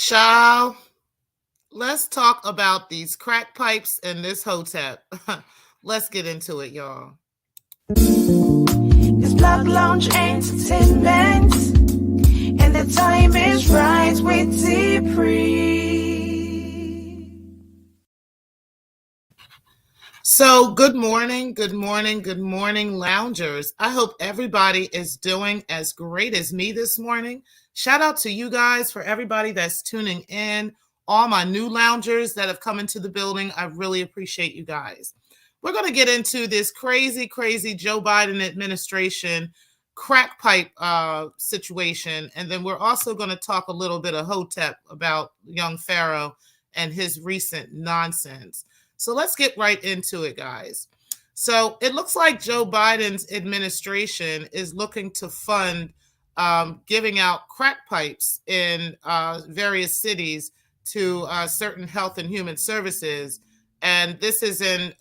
Child, let's talk about these crack pipes and this hotep. Let's get into it, y'all. It's Blog Lounge Entertainment, and the time is right with T-Pre. So, good morning, good morning, good morning, loungers. I hope everybody is doing as great as me this morning. Shout out to you guys for everybody that's tuning in, all my new loungers that have come into the building. I really appreciate you guys. We're going to get into this crazy Joe Biden administration crack pipe situation. And then we're also going to talk a little bit of hotep about young Pharaoh and his recent nonsense. So let's get right into it, guys. So it looks like Joe Biden's administration is looking to fund giving out crack pipes in various cities to certain health and human services, and this is in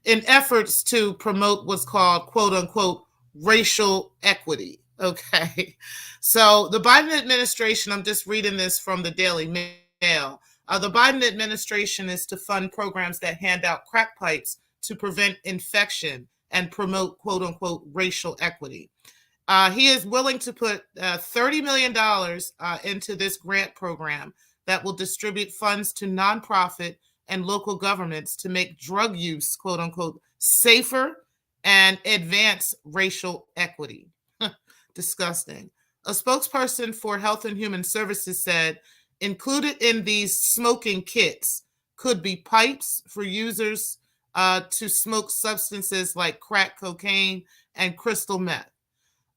efforts to promote what's called "quote unquote" racial equity. Okay, so the Biden administration, I'm just reading this from the Daily Mail. The Biden administration is to fund programs that hand out crack pipes to prevent infection and promote "quote unquote" racial equity. He is willing to put $30 million into this grant program that will distribute funds to nonprofit and local governments to make drug use, quote unquote, safer and advance racial equity. Disgusting. A spokesperson for Health and Human Services said included in these smoking kits could be pipes for users to smoke substances like crack cocaine and crystal meth.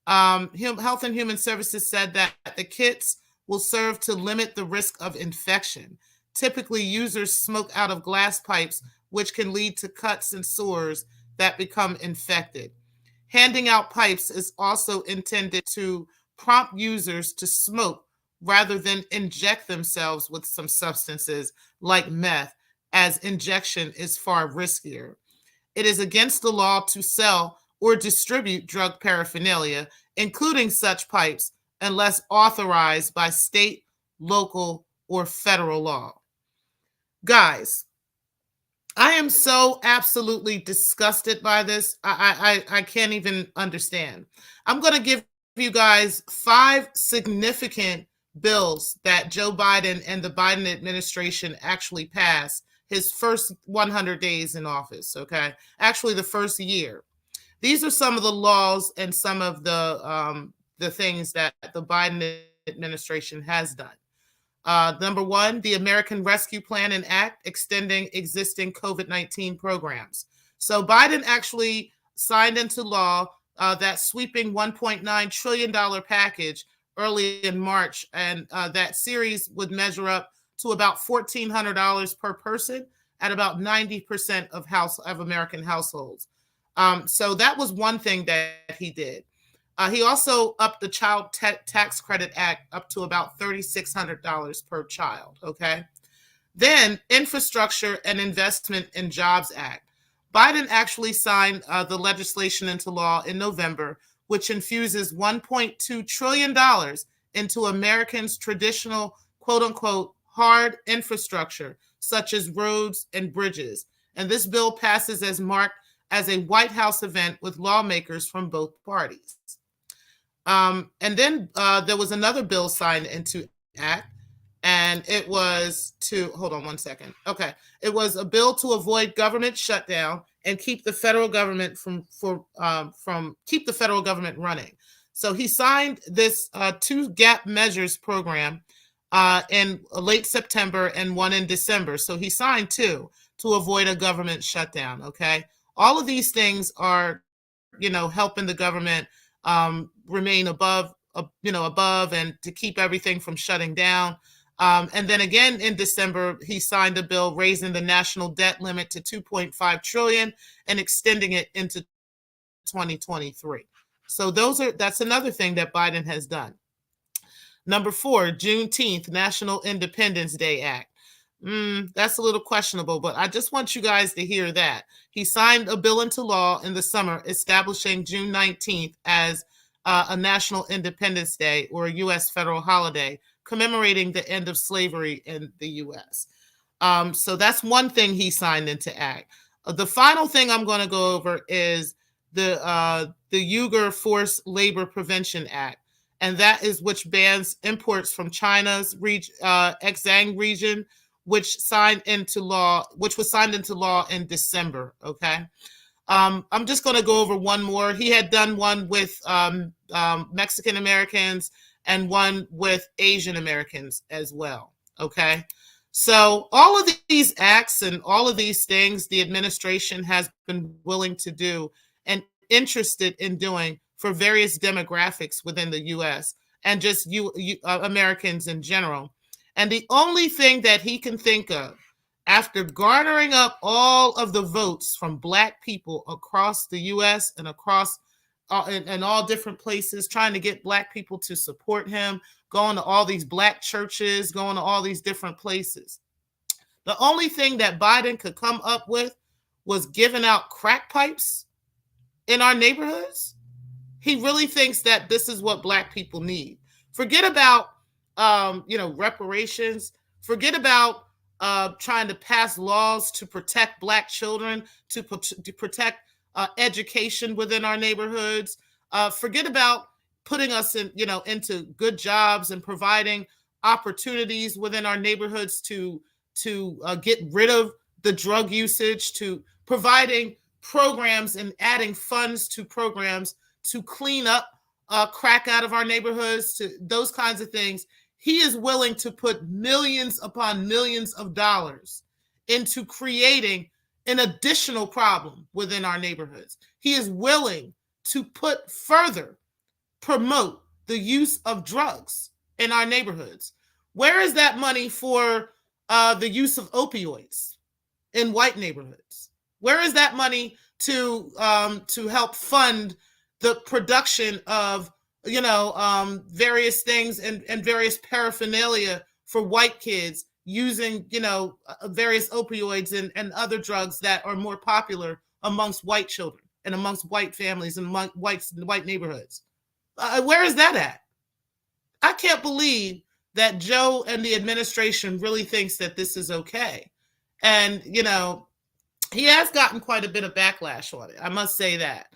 Health and Human Services said that the kits will serve to limit the risk of infection. Typically, users smoke out of glass pipes, which can lead to cuts and sores that become infected. Handing out pipes is also intended to prompt users to smoke rather than inject themselves with some substances like meth, as injection is far riskier. It is against the law to sell or distribute drug paraphernalia, including such pipes, unless authorized by state, local, or federal law. Guys, I am so absolutely disgusted by this. I can't even understand. I'm going to give you guys 5 significant bills that Joe Biden and the Biden administration actually passed his first 100 days in office, okay? Actually, the first year. These are some of the laws and some of the things that the Biden administration has done. Number 1, the American Rescue Plan and Act, extending existing COVID-19 programs. So Biden actually signed into law that sweeping $1.9 trillion package early in March, and that series would measure up to about $1,400 per person at about 90% of American households. So that was one thing that he did. He also upped the Child Tax Credit Act up to about $3,600 per child, okay? Then Infrastructure and Investment in Jobs Act. Biden actually signed the legislation into law in November, which infuses $1.2 trillion into Americans' traditional, quote unquote, hard infrastructure, such as roads and bridges. And this bill passes as marked as a White House event with lawmakers from both parties. And then there was another bill signed into act, and it was to, hold on one second. Okay. It was a bill to avoid government shutdown and keep the federal government keep the federal government running. So he signed this 2 gap measures program in late September and one in December. So he signed 2 to avoid a government shutdown. Okay. All of these things are, helping the government remain above and to keep everything from shutting down. And then again in December, he signed a bill raising the national debt limit to $2.5 trillion and extending it into 2023. So that's another thing that Biden has done. Number 4, Juneteenth, National Independence Day Act. That's a little questionable, but I just want you guys to hear that. He signed a bill into law in the summer establishing June 19th as a National Independence Day or a U.S. federal holiday commemorating the end of slavery in the U.S. So that's one thing he signed into act. The final thing I'm going to go over is the Euger Forced Labor Prevention Act, and that is which bans imports from China's Xinjiang region, which was signed into law in December. Okay. I'm just going to go over one more. He had done one with Mexican Americans and one with Asian Americans as well. Okay. So all of these acts and all of these things the administration has been willing to do and interested in doing for various demographics within the U.S. and just Americans in general. And the only thing that he can think of, after garnering up all of the votes from Black people across the U.S. and across in all different places, trying to get Black people to support him, going to all these Black churches, going to all these different places, the only thing that Biden could come up with was giving out crack pipes in our neighborhoods. He really thinks that this is what Black people need. Forget about reparations. Forget about trying to pass laws to protect Black children, to protect education within our neighborhoods. Forget about putting us into good jobs and providing opportunities within our neighborhoods to get rid of the drug usage, to providing programs and adding funds to programs to clean up crack out of our neighborhoods, to those kinds of things. He is willing to put millions upon millions of dollars into creating an additional problem within our neighborhoods. He is willing to promote the use of drugs in our neighborhoods. Where is that money for the use of opioids in white neighborhoods? Where is that money to help fund the production of various things and various paraphernalia for white kids using various opioids and other drugs that are more popular amongst white children and amongst white families and white neighborhoods? Where is that at? I can't believe that Joe and the administration really thinks that this is okay. And, he has gotten quite a bit of backlash on it. I must say that.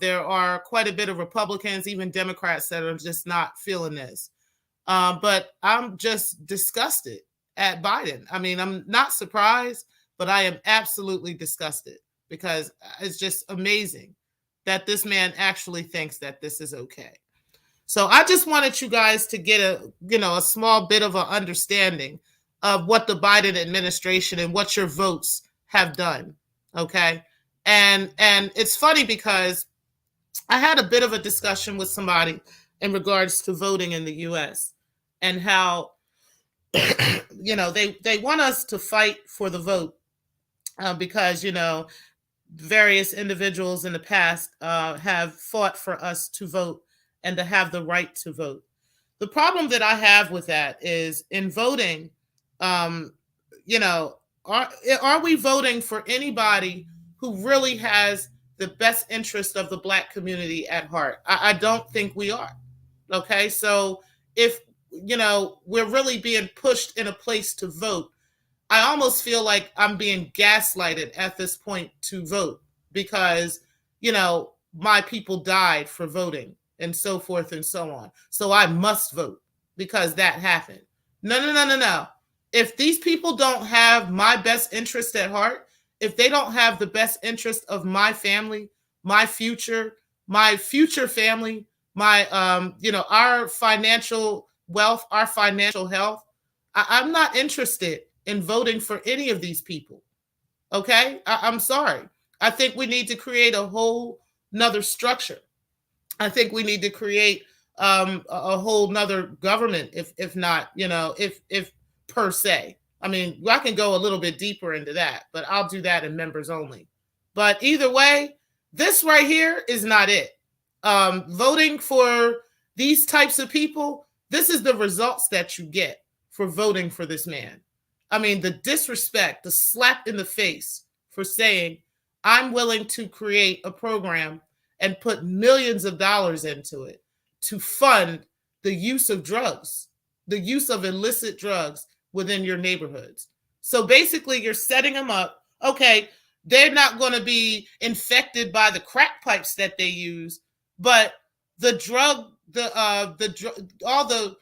There are quite a bit of Republicans, even Democrats, that are just not feeling this. But I'm just disgusted at Biden. I mean, I'm not surprised, but I am absolutely disgusted because it's just amazing that this man actually thinks that this is okay. So I just wanted you guys to get a small bit of an understanding of what the Biden administration and what your votes have done. Okay. And it's funny because I had a bit of a discussion with somebody in regards to voting in the U.S. and how, they want us to fight for the vote because, various individuals in the past have fought for us to vote and to have the right to vote. The problem that I have with that is in voting, are we voting for anybody who really has the best interest of the Black community at heart? I don't think we are. Okay. So if, we're really being pushed in a place to vote, I almost feel like I'm being gaslighted at this point to vote because, my people died for voting and so forth and so on. So I must vote because that happened. No. If these people don't have my best interest at heart, if they don't have the best interest of my family, my future family, my, our financial wealth, our financial health, I'm not interested in voting for any of these people. Okay. I'm sorry. I think we need to create a whole nother structure. I think we need to create a whole nother government, if not, if per se. I mean, I can go a little bit deeper into that, but I'll do that in members only. But either way, this right here is not it. Voting for these types of people, this is the results that you get for voting for this man. I mean, the disrespect, the slap in the face for saying, I'm willing to create a program and put millions of dollars into it to fund the use of drugs, the use of illicit drugs within your neighborhoods. So basically, you're setting them up. Okay, they're not going to be infected by the crack pipes that they use, but the drug, all the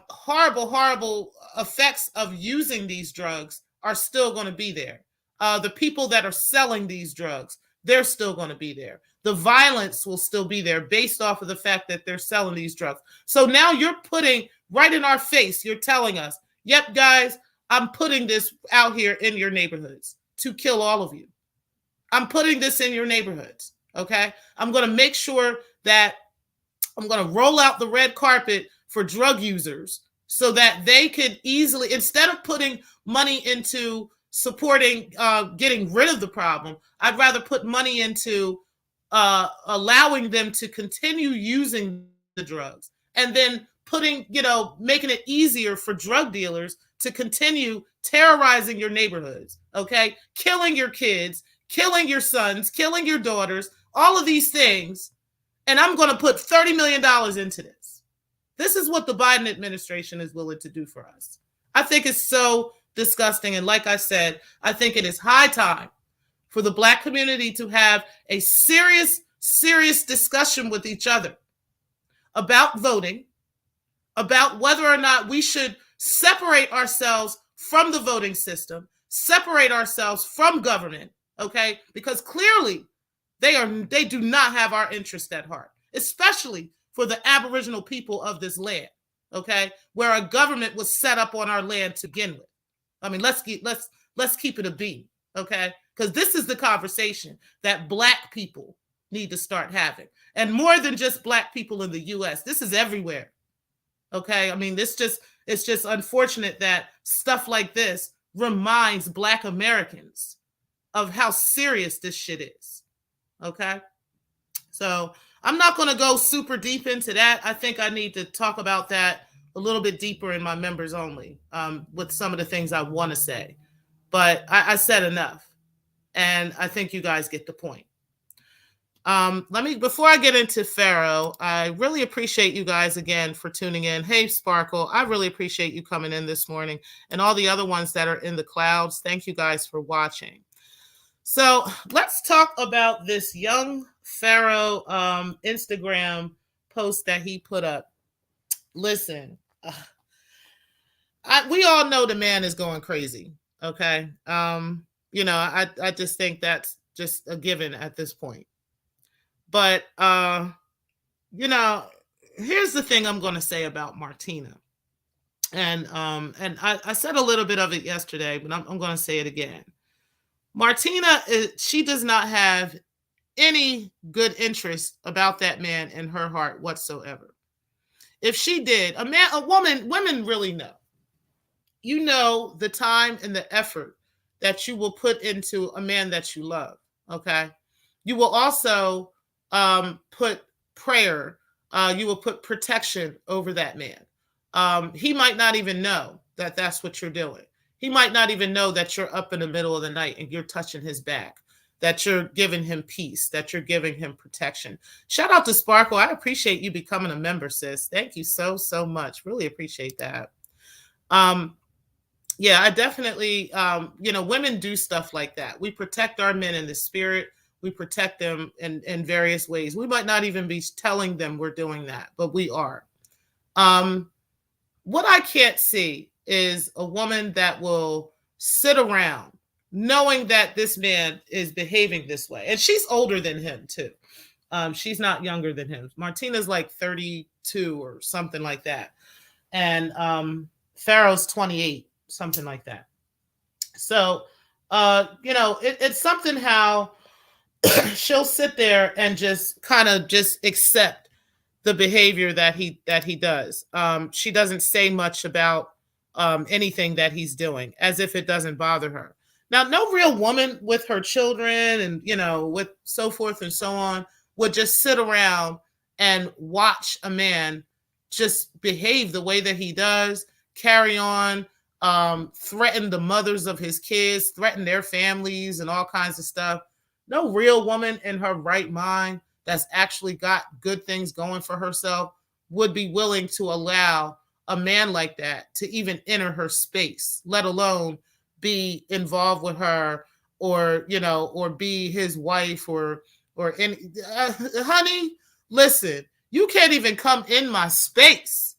horrible effects of using these drugs are still going to be there. The people that are selling these drugs, they're still going to be there. The violence will still be there based off of the fact that they're selling these drugs. So now you're putting right in our face, you're telling us, yep, guys, I'm putting this out here in your neighborhoods to kill all of you. I'm putting this in your neighborhoods, okay? I'm going to make sure that I'm going to roll out the red carpet for drug users so that they could easily, instead of putting money into supporting getting rid of the problem, I'd rather put money into allowing them to continue using the drugs, and then making it easier for drug dealers to continue terrorizing your neighborhoods, okay? Killing your kids, killing your sons, killing your daughters, all of these things. And I'm going to put $30 million into this. This is what the Biden administration is willing to do for us. I think it's so disgusting. And like I said, I think it is high time for the Black community to have a serious discussion with each other about voting, about whether or not we should separate ourselves from the voting system, separate ourselves from government, okay? Because clearly they do not have our interest at heart, especially for the Aboriginal people of this land, okay? Where a government was set up on our land to begin with. I mean, let's keep it a beat, okay? Because this is the conversation that Black people need to start having. And more than just Black people in the US, this is everywhere. Okay, I mean, it's just unfortunate that stuff like this reminds Black Americans of how serious this shit is. Okay, so I'm not going to go super deep into that. I think I need to talk about that a little bit deeper in my members only with some of the things I want to say. But I said enough, and I think you guys get the point. Before I get into Pharaoh, I really appreciate you guys again for tuning in. Hey, Sparkle, I really appreciate you coming in this morning, and all the other ones that are in the clouds. Thank you guys for watching. So let's talk about this young Pharaoh Instagram post that he put up. Listen, we all know the man is going crazy. Okay. I just think that's just a given at this point. But, here's the thing I'm going to say about Martina. And I said a little bit of it yesterday, but I'm going to say it again. Martina, she does not have any good interest about that man in her heart whatsoever. If she did, women really know. You know the time and the effort that you will put into a man that you love, okay? You will also put prayer, you will put protection over that man. He might not even know that that's what you're doing. He might not even know that you're up in the middle of the night and you're touching his back, that you're giving him peace, that you're giving him protection. Shout out to Sparkle. I appreciate you becoming a member, sis. Thank you so much. Really appreciate that. Yeah, I definitely, women do stuff like that. We protect our men in the spirit. We protect them in various ways. We might not even be telling them we're doing that, but we are. What I can't see is a woman that will sit around knowing that this man is behaving this way. And she's older than him too. She's not younger than him. Martina's like 32 or something like that. And Pharaoh's 28, something like that. So, it's something how she'll sit there and just kind of just accept the behavior that he does. She doesn't say much about anything that he's doing, as if it doesn't bother her. Now, no real woman with her children and, with so forth and so on would just sit around and watch a man just behave the way that he does, carry on, threaten the mothers of his kids, threaten their families and all kinds of stuff. No real woman in her right mind that's actually got good things going for herself would be willing to allow a man like that to even enter her space, let alone be involved with her, or or be his wife, or any honey, listen, you can't even come in my space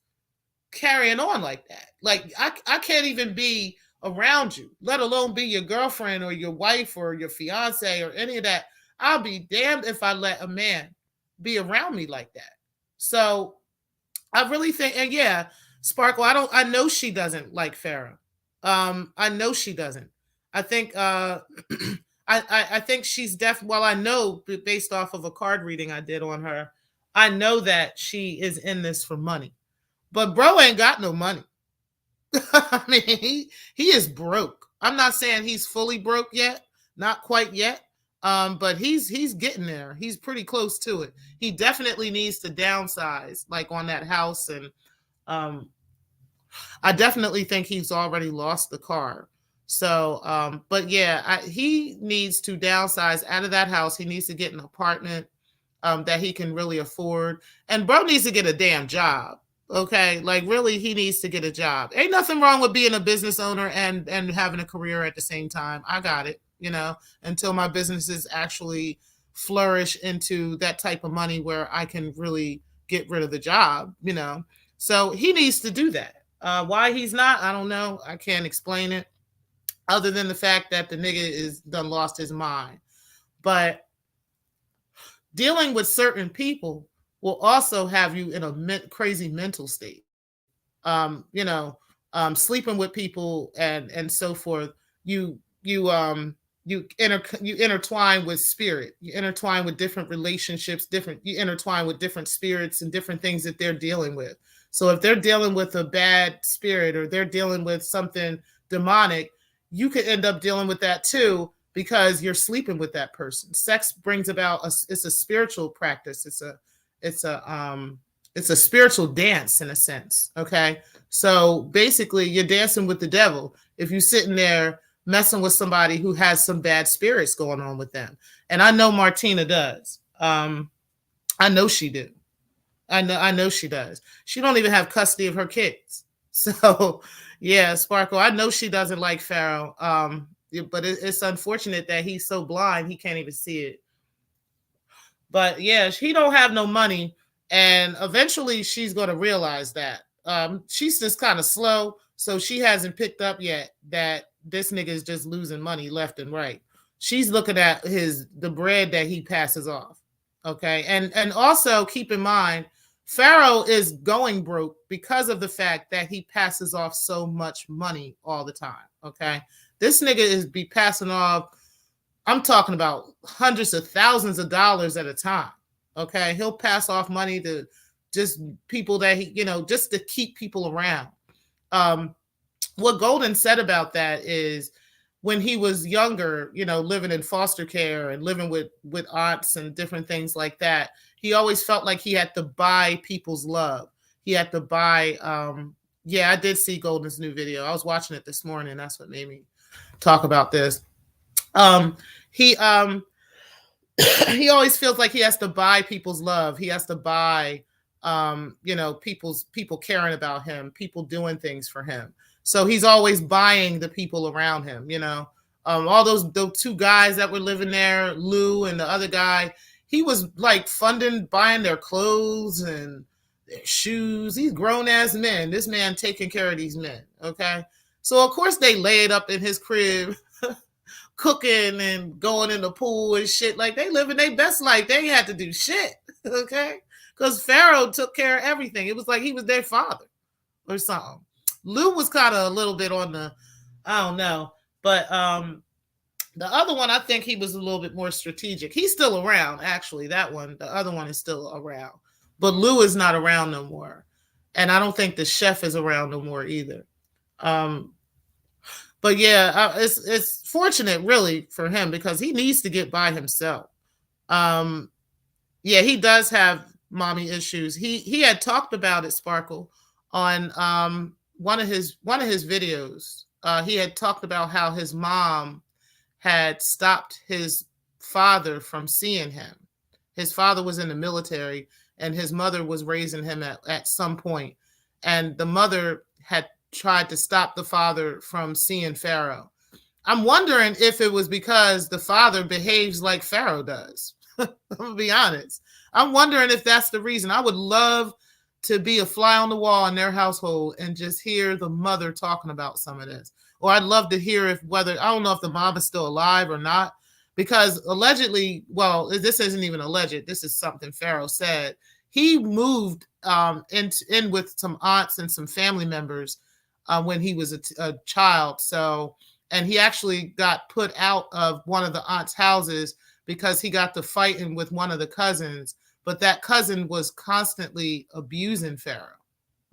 carrying on like that. Like I can't even be around you, let alone be your girlfriend or your wife or your fiance or any of that. I'll be damned if I let a man be around me like that. So I really think, and yeah, Sparkle, I know she doesn't like Pharaoh. I know she doesn't. I think I think she's well, I know based off of a card reading I did on her, I know that she is in this for money. But bro ain't got no money. I mean, he is broke. I'm not saying he's fully broke yet, not quite yet. But he's getting there. He's pretty close to it. He definitely needs to downsize, like on that house, and I definitely think he's already lost the car. So, but yeah, he needs to downsize out of that house. He needs to get an apartment that he can really afford, and bro needs to get a damn job. Okay, like really, he needs to get a job. Ain't nothing wrong with being a business owner and having a career at the same time. I got it, until my businesses actually flourish into that type of money where I can really get rid of the job. So he needs to do that. Why he's not, I don't know. I can't explain it, other than the fact that the nigga is done lost his mind. But dealing with certain people will also have you in a crazy mental state. Sleeping with people and so forth. You intertwine with spirit. You intertwine with different relationships. You intertwine with different spirits and different things that they're dealing with. So if they're dealing with a bad spirit or they're dealing with something demonic, you could end up dealing with that too, because you're sleeping with that person. Sex brings about it's a spiritual practice. It's a spiritual dance in a sense. Okay. So basically you're dancing with the devil if you're sitting there messing with somebody who has some bad spirits going on with them. And I know Martina does. I know she do. I know she does. She don't even have custody of her kids. So yeah, Sparkle, I know she doesn't like Pharaoh. But it's unfortunate that he's so blind he can't even see it. But yeah, he don't have no money, and eventually she's going to realize that. She's just kind of slow, so she hasn't picked up yet that this nigga is just losing money left and right. She's looking at the bread that he passes off. Okay, and also keep in mind, Pharaoh is going broke because of the fact that he passes off so much money all the time. Okay, this nigga is be passing off, I'm talking about hundreds of thousands of dollars at a time. Okay. He'll pass off money to just people that he, just to keep people around. What Golden said about that is when he was younger, living in foster care and living with aunts and different things like that, he always felt like he had to buy people's love. He had to buy, I did see Golden's new video. I was watching it this morning. That's what made me talk about this. He always feels like he has to buy people's love. He has to buy, people caring about him, people doing things for him. So he's always buying the people around him, all those two guys that were living there, Lou and the other guy, he was like buying their clothes and their shoes. These grown ass men, this man taking care of these men. Okay. So of course they laid up in his crib cooking and going in the pool and shit. Like they living their best life. They ain't had to do shit. Okay. Because Pharaoh took care of everything. It was like he was their father or something. Lou was kind of a little bit on the, I don't know. But the other one, I think he was a little bit more strategic. He's still around, actually. That one, the other one is still around. But Lou is not around no more. And I don't think the chef is around no more either. But yeah, it's fortunate really for him because he needs to get by himself. Yeah, he does have mommy issues. He had talked about it, Sparkle, on one of his videos. He had talked about how his mom had stopped his father from seeing him. His father was in the military, and his mother was raising him at some point. And the mother had tried to stop the father from seeing Pharaoh. I'm wondering if it was because the father behaves like Pharaoh does. I'm gonna be honest. I'm wondering if that's the reason. I would love to be a fly on the wall in their household and just hear the mother talking about some of this. Or I'd love to hear if whether, I don't know if the mom is still alive or not, because allegedly, well, this isn't even alleged. This is something Pharaoh said. He moved in with some aunts and some family members when he was a child. So, and he actually got put out of one of the aunt's houses because he got to fighting with one of the cousins, but that cousin was constantly abusing Pharaoh.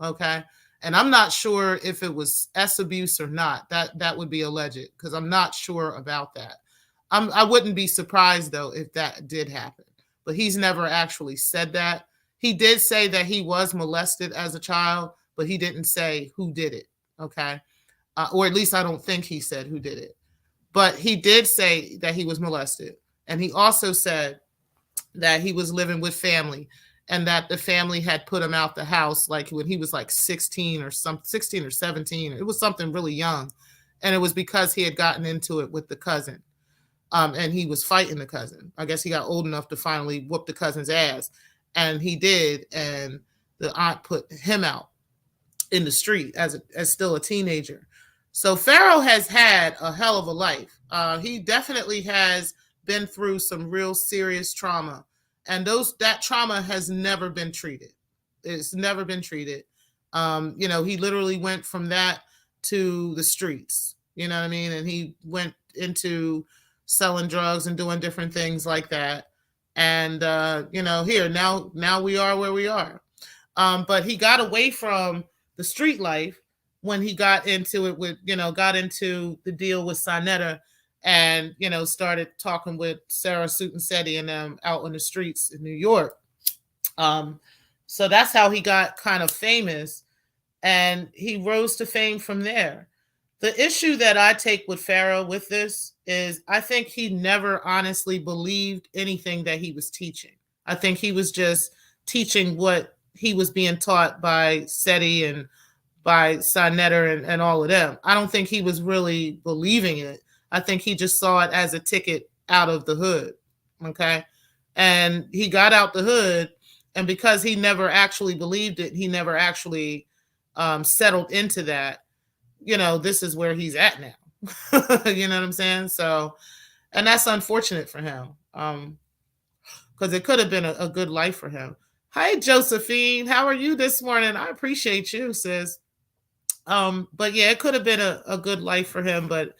Okay. And I'm not sure if it was S abuse or not. That would be alleged, because I'm not sure about that. I wouldn't be surprised though if that did happen, but he's never actually said that. He did say that he was molested as a child, but he didn't say who did it. Okay. Or at least I don't think he said who did it, but he did say that he was molested. And he also said that he was living with family and that the family had put him out the house like when he was like 16 or 17. It was something really young. And it was because he had gotten into it with the cousin. And he was fighting the cousin. I guess he got old enough to finally whoop the cousin's ass. And he did. And the aunt put him out in the street as still a teenager. So Pharaoh has had a hell of a life. He definitely has been through some real serious trauma, and that trauma has never been treated. It's never been treated. He literally went from that to the streets, you know what I mean? And he went into selling drugs and doing different things like that. And, here, now we are where we are. But he got away from the street life when he got into the deal with Sonetta and, started talking with Sarah Sutansetti and them out on the streets in New York. So that's how he got kind of famous, and he rose to fame from there. The issue that I take with Pharaoh with this is I think he never honestly believed anything that he was teaching. I think he was just teaching what he was being taught by Seti and by Sonetta and all of them. I don't think he was really believing it. I think he just saw it as a ticket out of the hood. Okay. And he got out the hood, and because he never actually believed it, he never actually settled into that. This is where he's at now. You know what I'm saying? So, and that's unfortunate for him, because it could have been a good life for him. Hi, Josephine. How are you this morning? I appreciate you, sis. But yeah, it could have been a good life for him, but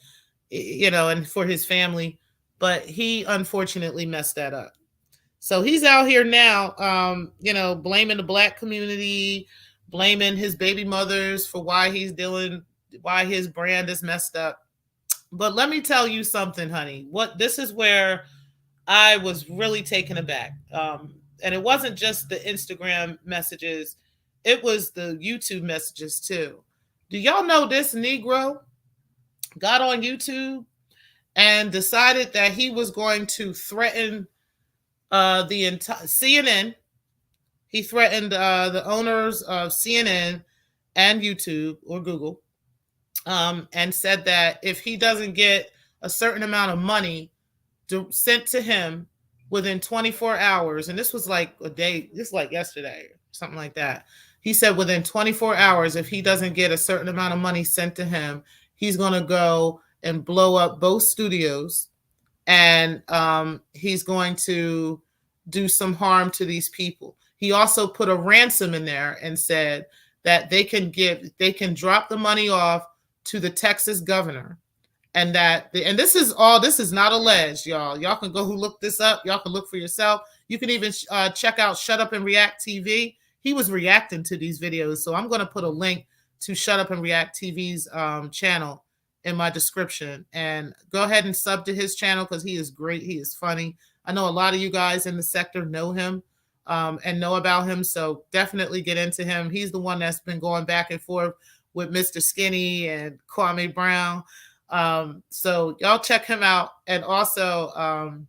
and for his family, but he unfortunately messed that up. So he's out here now, blaming the Black community, blaming his baby mothers for why his brand is messed up. But let me tell you something, honey. This is where I was really taken aback. And it wasn't just the Instagram messages, it was the YouTube messages too. Do y'all know this Negro got on YouTube and decided that he was going to threaten the entire CNN. He threatened the owners of CNN and YouTube or Google, and said that if he doesn't get a certain amount of money sent to him within 24 hours, and this was like a day, this like yesterday, something like that. He said within 24 hours, if he doesn't get a certain amount of money sent to him, he's going to go and blow up both studios, and he's going to do some harm to these people. He also put a ransom in there and said that they can drop the money off to the Texas governor, and this is not alleged, y'all. Y'all can go look this up. Y'all can look for yourself. You can even check out Shut Up and React TV. He was reacting to these videos, so I'm going to put a link to Shut Up and React TV's channel in my description, and go ahead and sub to his channel because he is great. He is funny. I know a lot of you guys in the sector know him and know about him, so definitely get into him. He's the one that's been going back and forth with Mr. Skinny and Kwame Brown. So y'all check him out. And also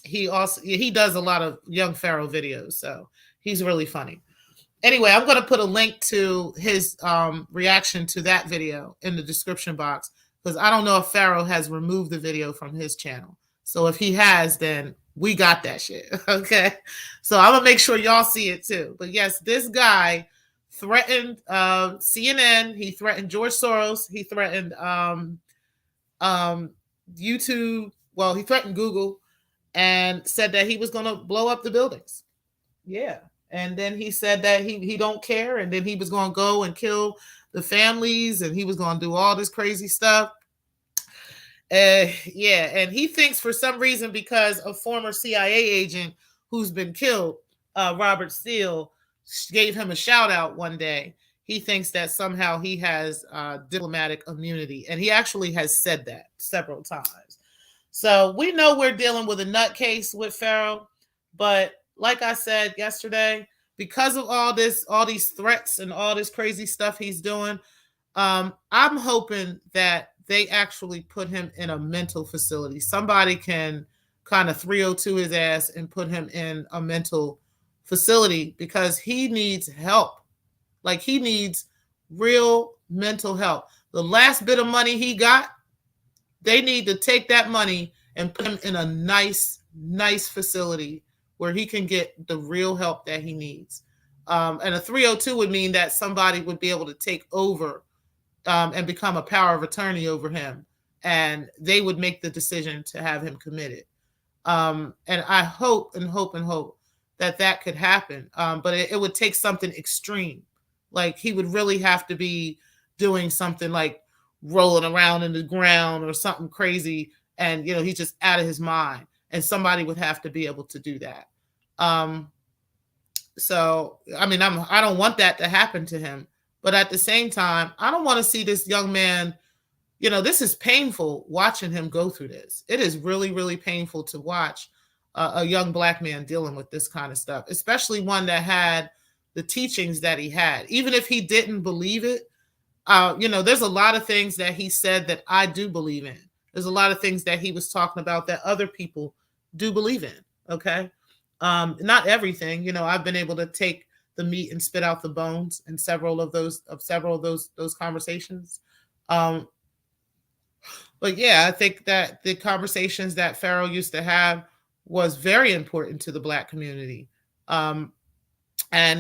he does a lot of young Pharaoh videos, so he's really funny. Anyway, I'm going to put a link to his reaction to that video in the description box, because I don't know if Pharaoh has removed the video from his channel. So if he has, then we got that shit. Okay. So I'm going to make sure y'all see it too. But yes, this guy threatened CNN. He threatened George Soros. He threatened YouTube. Well, he threatened Google and said that he was going to blow up the buildings. Yeah. And then he said that he don't care, and then he was going to go and kill the families, and he was going to do all this crazy stuff. Yeah, and he thinks for some reason, because a former CIA agent who's been killed, Robert Steele, gave him a shout out one day. He thinks that somehow he has diplomatic immunity, and he actually has said that several times. So we know we're dealing with a nutcase with Pharaoh, but like I said yesterday, because of all these threats and all this crazy stuff he's doing, I'm hoping that they actually put him in a mental facility. Somebody can kind of 302 his ass and put him in a mental facility, because he needs help. Like, he needs real mental help. The last bit of money he got, they need to take that money and put him in a nice facility where he can get the real help that he needs. And a 302 would mean that somebody would be able to take over and become a power of attorney over him, and they would make the decision to have him committed. And I hope that could happen. But it would take something extreme. Like, he would really have to be doing something like rolling around in the ground or something crazy, and he's just out of his mind. And somebody would have to be able to do that. So, I mean, I don't want that to happen to him. But at the same time, I don't want to see this young man, this is painful watching him go through this. It is really, really painful to watch a young Black man dealing with this kind of stuff, especially one that had the teachings that he had. Even if he didn't believe it, there's a lot of things that he said that I do believe in. There's a lot of things that he was talking about that other people do believe in. Okay. Not everything, I've been able to take the meat and spit out the bones in several of those conversations. But yeah, I think that the conversations that Pharaoh used to have was very important to the Black community. And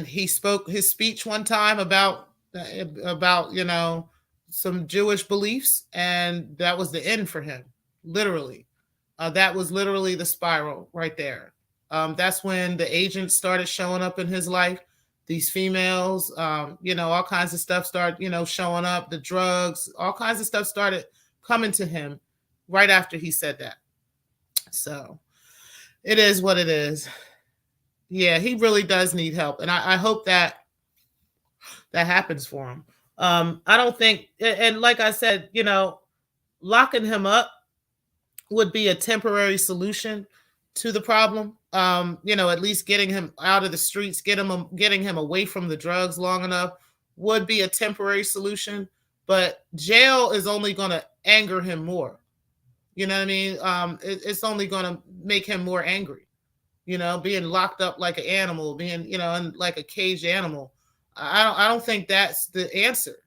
he spoke his speech one time about some Jewish beliefs, and that was the end for him. Literally, that was literally the spiral right there. That's when the agents started showing up in his life. These females, all kinds of stuff started, showing up. The drugs, all kinds of stuff started coming to him right after he said that. So it is what it is. Yeah, he really does need help. And I hope that happens for him. I don't think, and like I said, locking him up would be a temporary solution to the problem. At least getting him out of the streets, getting him away from the drugs long enough would be a temporary solution. But jail is only going to anger him more. You know what I mean? It's only going to make him more angry. Being locked up like an animal, being, in like a caged animal. I don't think that's the answer.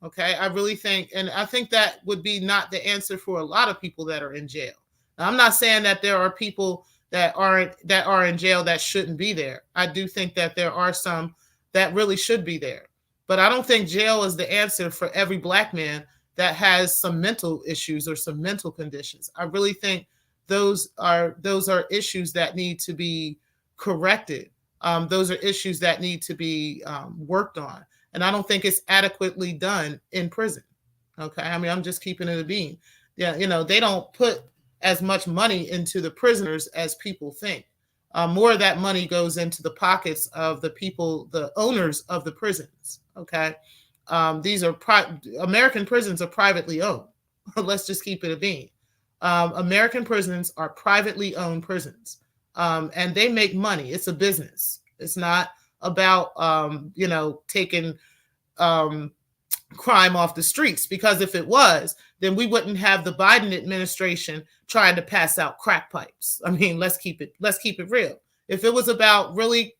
Okay. I really think, and I think that would be not the answer for a lot of people that are in jail. Now, I'm not saying that there are people that are in jail that shouldn't be there. I do think that there are some that really should be there. But I don't think jail is the answer for every Black man that has some mental issues or some mental conditions. I really think those are issues that need to be corrected. Those are issues that need to be worked on. And I don't think it's adequately done in prison. Okay. I mean, I'm just keeping it a bean. Yeah. They don't put as much money into the prisoners as people think. More of that money goes into the pockets of the people, the owners of the prisons. Okay. These are American prisons are privately owned. Let's just keep it a bean. American prisons are privately owned prisons. And they make money. It's a business. It's not about, taking crime off the streets, because if it was, then we wouldn't have the Biden administration trying to pass out crack pipes. I mean, let's keep it real. If it was about really,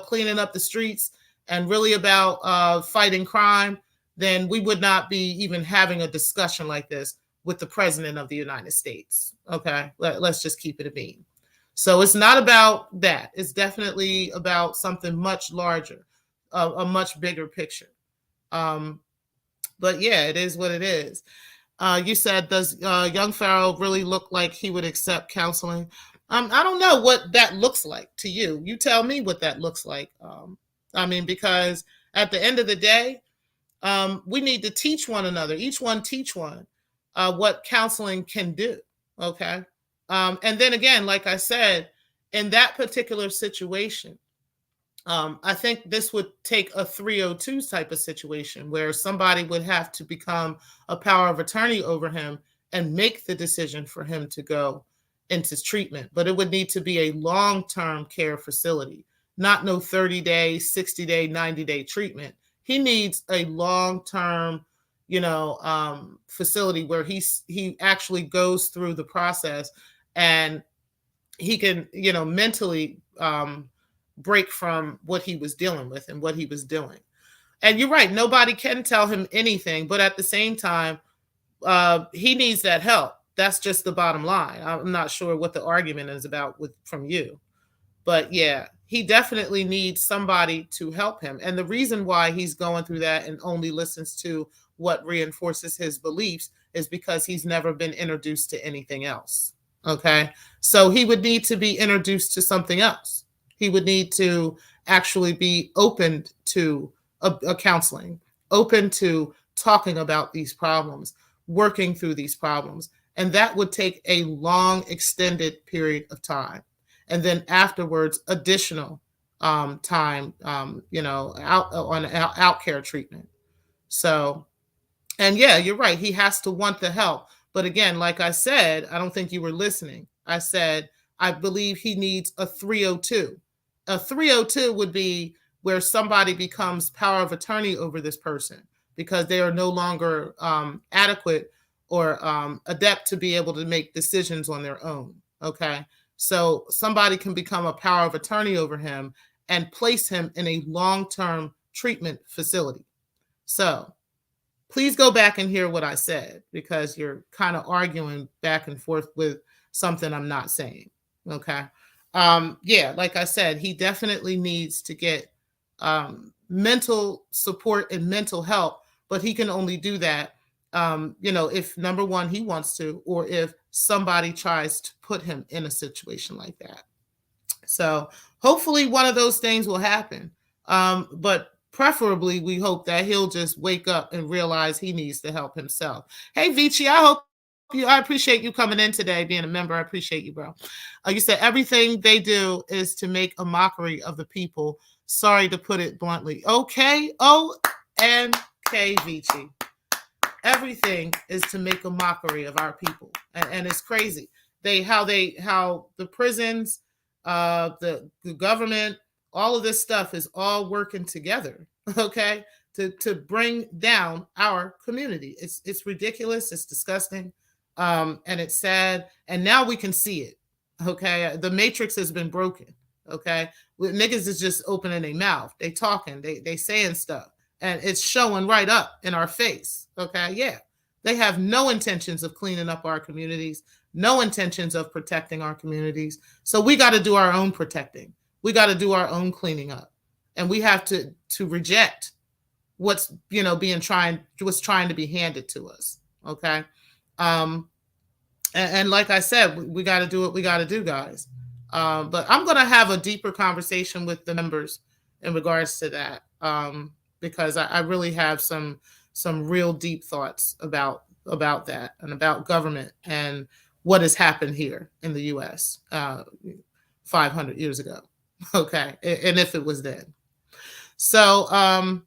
cleaning up the streets and really about fighting crime, then we would not be even having a discussion like this with the president of the United States. Okay, let's just keep it a beam. So it's not about that. It's definitely about something much larger, a much bigger picture. But yeah, it is what it is. You said, does young Pharaoh really look like he would accept counseling? I don't know what that looks like to you. You tell me what that looks like. I mean, because at the end of the day, we need to teach one another, each one teach one, what counseling can do. Okay. And then again, like I said, in that particular situation, I think this would take a 302 type of situation where somebody would have to become a power of attorney over him and make the decision for him to go into treatment. But it would need to be a long-term care facility, not no 30-day, 60-day, 90-day treatment. He needs a long-term, facility where he actually goes through the process and he can, mentally break from what he was dealing with and what he was doing. And you're right, nobody can tell him anything, but at the same time, he needs that help. That's just the bottom line. I'm not sure what the argument is about from you, but yeah, he definitely needs somebody to help him. And the reason why he's going through that and only listens to what reinforces his beliefs is because he's never been introduced to anything else. Okay, so he would need to be introduced to something else. He would need to actually be open to a counseling, open to talking about these problems, working through these problems. And that would take a long, extended period of time. And then afterwards, additional time, out care treatment. So, and yeah, you're right. He has to want the help. But again, like I said, I don't think you were listening. I said, I believe he needs a 302. A 302 would be where somebody becomes power of attorney over this person because they are no longer adequate or adept to be able to make decisions on their own. Okay. So somebody can become a power of attorney over him and place him in a long-term treatment facility. So please go back and hear what I said, because you're kind of arguing back and forth with something I'm not saying. Okay. Yeah, like I said, he definitely needs to get mental support and mental help, but he can only do that, if number one, he wants to, or if somebody tries to put him in a situation like that. So hopefully one of those things will happen. But preferably, we hope that he'll just wake up and realize he needs to help himself. Hey, Vici, I appreciate you coming in today, being a member. I appreciate you, bro. You said everything they do is to make a mockery of the people. Sorry to put it bluntly. Okay. O-N-K, Vici. Everything is to make a mockery of our people. And it's crazy. How the prisons, the government, all of this stuff is all working together, okay, to bring down our community. It's ridiculous. It's disgusting. And it's sad. And now we can see it. Okay. The matrix has been broken. Okay. Niggas is just opening their mouth. They talking, they saying stuff, and it's showing right up in our face. Okay. Yeah. They have no intentions of cleaning up our communities, no intentions of protecting our communities. So we got to do our own protecting. We got to do our own cleaning up, and we have to reject what's trying to be handed to us. Okay. And like I said, we got to do what we got to do, guys. But I'm going to have a deeper conversation with the members in regards to that, because I really have some real deep thoughts about that and about government and what has happened here in the U.S. 500 years ago. Okay. And if it was then. So I'm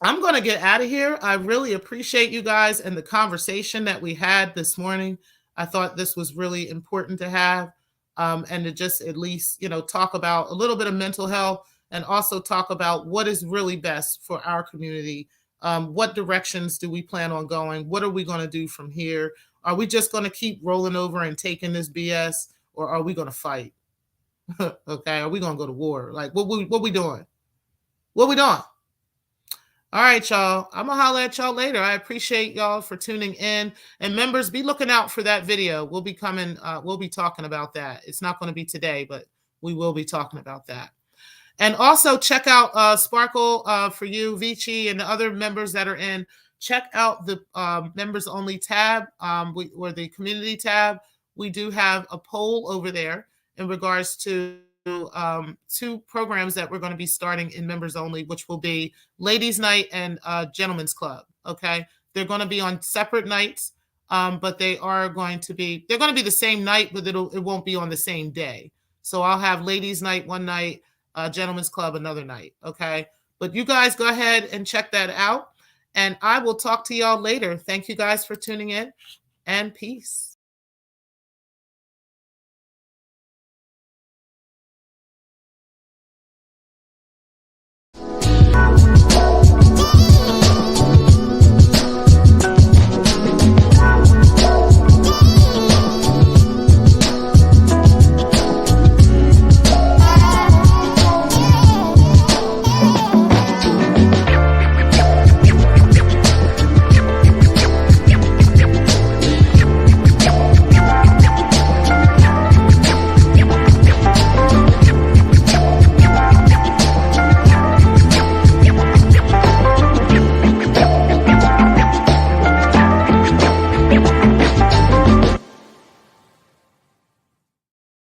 going to get out of here. I really appreciate you guys and the conversation that we had this morning. I thought this was really important to have, and to just at least, talk about a little bit of mental health and also talk about what is really best for our community What directions do we plan on going? What are we going to do from here? Are we just going to keep rolling over and taking this BS, or are we going to fight? Okay, are we going to go to war? Like, what we doing? What we doing? All right, y'all. I'm going to holler at y'all later. I appreciate y'all for tuning in. And members, be looking out for that video. We'll be coming, we'll be talking about that. It's not going to be today, but we will be talking about that. And also check out Sparkle for you, Vici, and the other members that are in. Check out the members only tab or the community tab. We do have a poll over there in regards to 2 programs that we're going to be starting in members only, which will be Ladies Night and Gentlemen's Club. Okay, they're going to be on separate nights, but they're going to be the same night, but it won't be on the same day. So I'll have Ladies Night one night, Gentlemen's Club another night. Okay, but you guys go ahead and check that out, and I will talk to y'all later. Thank you guys for tuning in, and peace.